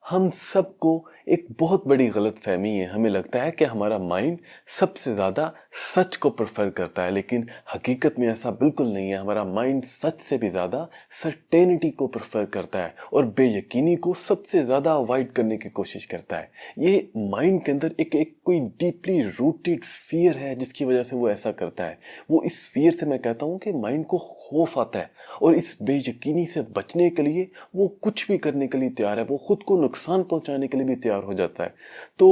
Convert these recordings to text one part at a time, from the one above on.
ہم سب کو ایک بہت بڑی غلط فہمی ہے. ہمیں لگتا ہے کہ ہمارا مائنڈ سب سے زیادہ سچ کو پریفر کرتا ہے، لیکن حقیقت میں ایسا بالکل نہیں ہے. ہمارا مائنڈ سچ سے بھی زیادہ سرٹینٹی کو پریفر کرتا ہے اور بے یقینی کو سب سے زیادہ اوائڈ کرنے کی کوشش کرتا ہے. یہ مائنڈ کے اندر ایک کوئی ڈیپلی روٹڈ فیئر ہے جس کی وجہ سے وہ ایسا کرتا ہے. وہ اس فیئر سے میں کہتا ہوں کہ مائنڈ کو خوف آتا ہے اور اس بے یقینی سے بچنے کے لیے وہ کچھ بھی کرنے کے لیے تیار ہے. وہ خود کو نقصان پہنچانے کے لیے بھی تیار ہو جاتا ہے. تو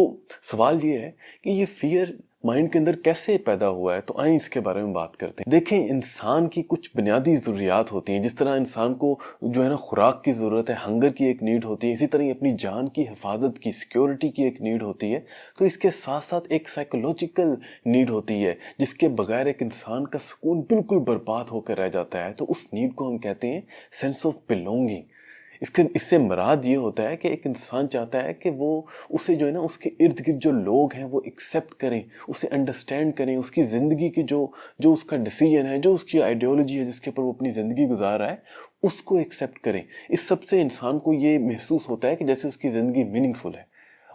سوال یہ ہے کہ یہ فیئر مائنڈ کے اندر کیسے پیدا ہوا ہے. تو آئیں اس کے بارے میں بات کرتے ہیں. دیکھیں، انسان کی کچھ بنیادی ضروریات ہوتی ہیں. جس طرح انسان کو جو ہے نا خوراک کی ضرورت ہے، ہنگر کی ایک نیڈ ہوتی ہے، اسی طرح اپنی جان کی حفاظت کی، سیکیورٹی کی ایک نیڈ ہوتی ہے. تو اس کے ساتھ ساتھ ایک سائیکولوجیکل نیڈ ہوتی ہے جس کے بغیر ایک انسان کا سکون بالکل برباد ہو کر رہ جاتا ہے. تو اس نیڈ کو ہم کہتے ہیں سینس آف بلونگنگ. اس سے مراد یہ ہوتا ہے کہ ایک انسان چاہتا ہے کہ وہ اسے جو ہے نا اس کے ارد گرد جو لوگ ہیں وہ ایکسیپٹ کریں، اسے انڈرسٹینڈ کریں، اس کی زندگی کی جو اس کا ڈیسیجن ہے، جو اس کی آئیڈیالوجی ہے جس کے اوپر وہ اپنی زندگی گزار رہا ہے، اس کو ایکسیپٹ کریں. اس سب سے انسان کو یہ محسوس ہوتا ہے کہ جیسے اس کی زندگی میننگ فل ہے،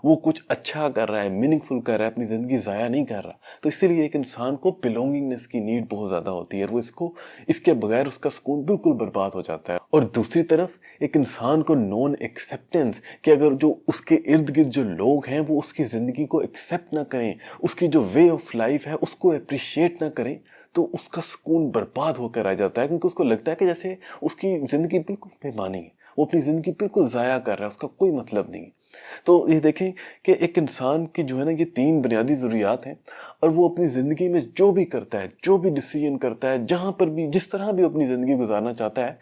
وہ کچھ اچھا کر رہا ہے، میننگ فل کر رہا ہے، اپنی زندگی ضائع نہیں کر رہا. تو اسی لیے ایک انسان کو بلونگنگنس کی نیڈ بہت زیادہ ہوتی ہے اور وہ اس کے بغیر اس کا سکون بالکل برباد ہو جاتا ہے. اور دوسری طرف ایک انسان کو نون ایکسیپٹنس، کہ اگر جو اس کے ارد گرد جو لوگ ہیں وہ اس کی زندگی کو ایکسیپٹ نہ کریں، اس کی جو وے آف لائف ہے اس کو اپریشیٹ نہ کریں، تو اس کا سکون برباد ہو کر آ جاتا ہے. کیونکہ اس کو لگتا ہے کہ جیسے اس کی زندگی بالکل بے معنی ہے، وہ اپنی زندگی بالکل ضائع کر رہا ہے، اس کا کوئی مطلب نہیں. تو یہ دیکھیں کہ ایک انسان کی جو ہے نا یہ 3 بنیادی ضروریات ہیں، اور وہ اپنی زندگی میں جو بھی کرتا ہے، جو بھی ڈیسیجن کرتا ہے، جہاں پر بھی جس طرح بھی اپنی زندگی گزارنا چاہتا ہے،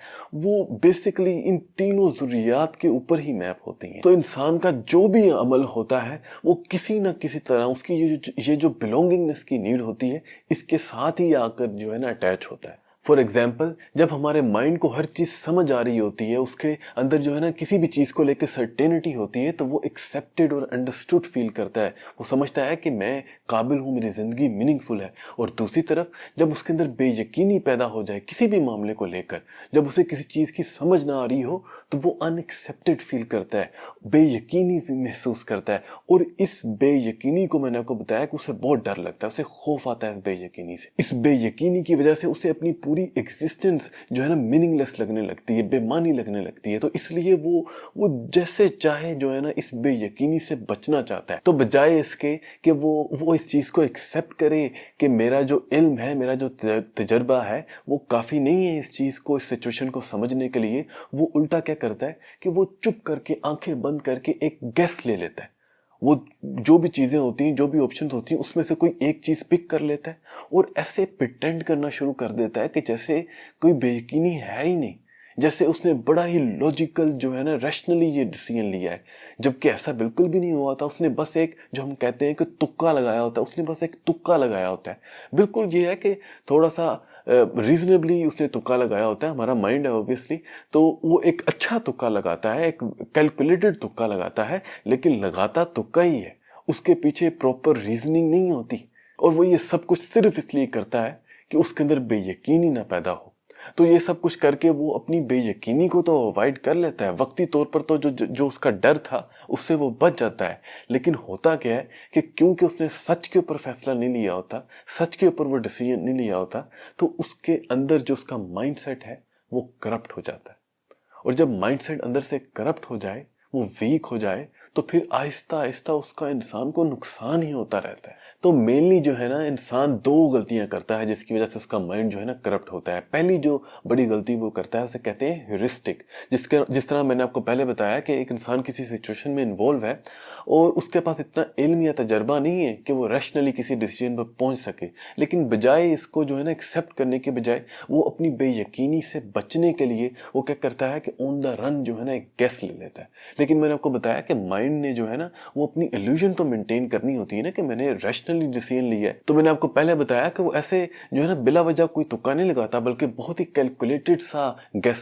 وہ بیسیکلی ان تینوں ضروریات کے اوپر ہی میپ ہوتی ہیں. تو انسان کا جو بھی عمل ہوتا ہے وہ کسی نہ کسی طرح اس کی یہ جو بلونگنگنس کی نیڈ ہوتی ہے اس کے ساتھ ہی آ کر جو ہے نا اٹیچ ہوتا ہے. فار ایگزامپل، جب ہمارے مائنڈ کو ہر چیز سمجھ آ رہی ہوتی ہے، اس کے اندر جو ہے نا کسی بھی چیز کو لے کے سرٹینٹی ہوتی ہے، تو وہ ایکسیپٹڈ اور انڈرسٹوڈ فیل کرتا ہے. وہ سمجھتا ہے کہ میں قابل ہوں، میری زندگی میننگ فل ہے. اور دوسری طرف جب اس کے اندر بے یقینی پیدا ہو جائے کسی بھی معاملے کو لے کر، جب اسے کسی چیز کی سمجھ نہ آ رہی ہو، تو وہ ان ایکسیپٹڈ فیل کرتا ہے، بے یقینی محسوس کرتا ہے. اور اس بے یقینی کو میں نے آپ کو بتایا کہ اسے بہت ڈر لگتا ہے، اسے خوف آتا ہے اس بے یقینی سے. اس بے یقینی کی وجہ سے اسے اپنی پوری ایگزسٹنس جو ہے نا میننگ لیس لگنے لگتی ہے، بے معنی لگنے لگتی ہے. تو اس لیے وہ جیسے چاہے جو ہے نا اس بے یقینی سے بچنا چاہتا ہے. تو بجائے اس کے کہ وہ اس چیز کو ایکسیپٹ کرے کہ میرا جو علم ہے، میرا جو تجربہ ہے وہ کافی نہیں ہے اس چیز کو، اس سچویشن کو سمجھنے کے لیے، وہ الٹا کیا کرتا ہے کہ وہ چپ کر کے آنکھیں بند کر کے ایک گیس لے لیتا ہے. وہ جو بھی چیزیں ہوتی ہیں، جو بھی آپشنز ہوتی ہیں، اس میں سے کوئی ایک چیز پک کر لیتا ہے اور ایسے پریٹینڈ کرنا شروع کر دیتا ہے کہ جیسے کوئی بے یقینی ہے ہی نہیں، جیسے اس نے بڑا ہی لاجیکل جو ہے نا ریشنلی یہ ڈیسیجن لیا ہے، جبکہ ایسا بالکل بھی نہیں ہوا تھا. اس نے بس ایک جو ہم کہتے ہیں کہ تکا لگایا ہوتا ہے، اس نے بس ایک تکا لگایا ہوتا ہے. بالکل یہ ہے کہ تھوڑا سا ریزنیبلی اس نے تکا لگایا ہوتا ہے. ہمارا مائنڈ ہے اوبویسلی، تو وہ ایک اچھا تکا لگاتا ہے، ایک کیلکولیٹڈ تکا لگاتا ہے، لیکن لگاتا تکا ہی ہے، اس کے پیچھے پراپر ریزننگ نہیں ہوتی. اور وہ یہ سب کچھ صرف اس لیے کرتا ہے کہ اس کے اندر بے یقینی نہ پیدا ہو. تو یہ سب کچھ کر کے وہ اپنی بے یقینی کو تو اوائڈ کر لیتا ہے، وقتی طور پر تو جو اس کا ڈر تھا اس سے وہ بچ جاتا ہے. لیکن ہوتا کیا ہے کہ کیونکہ اس نے سچ کے اوپر فیصلہ نہیں لیا ہوتا، سچ کے اوپر وہ ڈیسیجن نہیں لیا ہوتا، تو اس کے اندر جو اس کا مائنڈ سیٹ ہے وہ کرپٹ ہو جاتا ہے. اور جب مائنڈ سیٹ اندر سے کرپٹ ہو جائے، وہ ویک ہو جائے، تو پھر آہستہ آہستہ اس کا انسان کو نقصان ہی ہوتا رہتا ہے. تو مینلی جو ہے نا انسان 2 غلطیاں کرتا ہے جس کی وجہ سے اس کا مائنڈ جو ہے نا کرپٹ ہوتا ہے. پہلی جو بڑی غلطی وہ کرتا ہے اسے کہتے ہیں ہیورسٹک. جس طرح میں نے آپ کو پہلے بتایا کہ ایک انسان کسی سچویشن میں انوالو ہے اور اس کے پاس اتنا علم یا تجربہ نہیں ہے کہ وہ ریشنلی کسی ڈیسیجن پر پہنچ سکے، لیکن بجائے اس کو جو ہے نا ایکسیپٹ کرنے کے بجائے وہ اپنی بے یقینی سے بچنے کے لیے وہ کیا کرتا ہے کہ آن دا رن جو ہے نا ایک گیس لے لیتا ہے. لیکن میں نے آپ کو بتایا کہ مائنڈ نے جو ہے نا وہ اپنی ایلیوژن تو مینٹین کرنی ہوتی ہے نا، کہ میں نے ریشنلی ڈیسیجن لیا ہے. تو میں نے آپ کو پہلے بتایا کہ وہ ایسے جو ہے نا بلا وجہ کوئی تکا نہیں لگاتا، بلکہ بہت ہی کیلکولیٹڈ سا گیس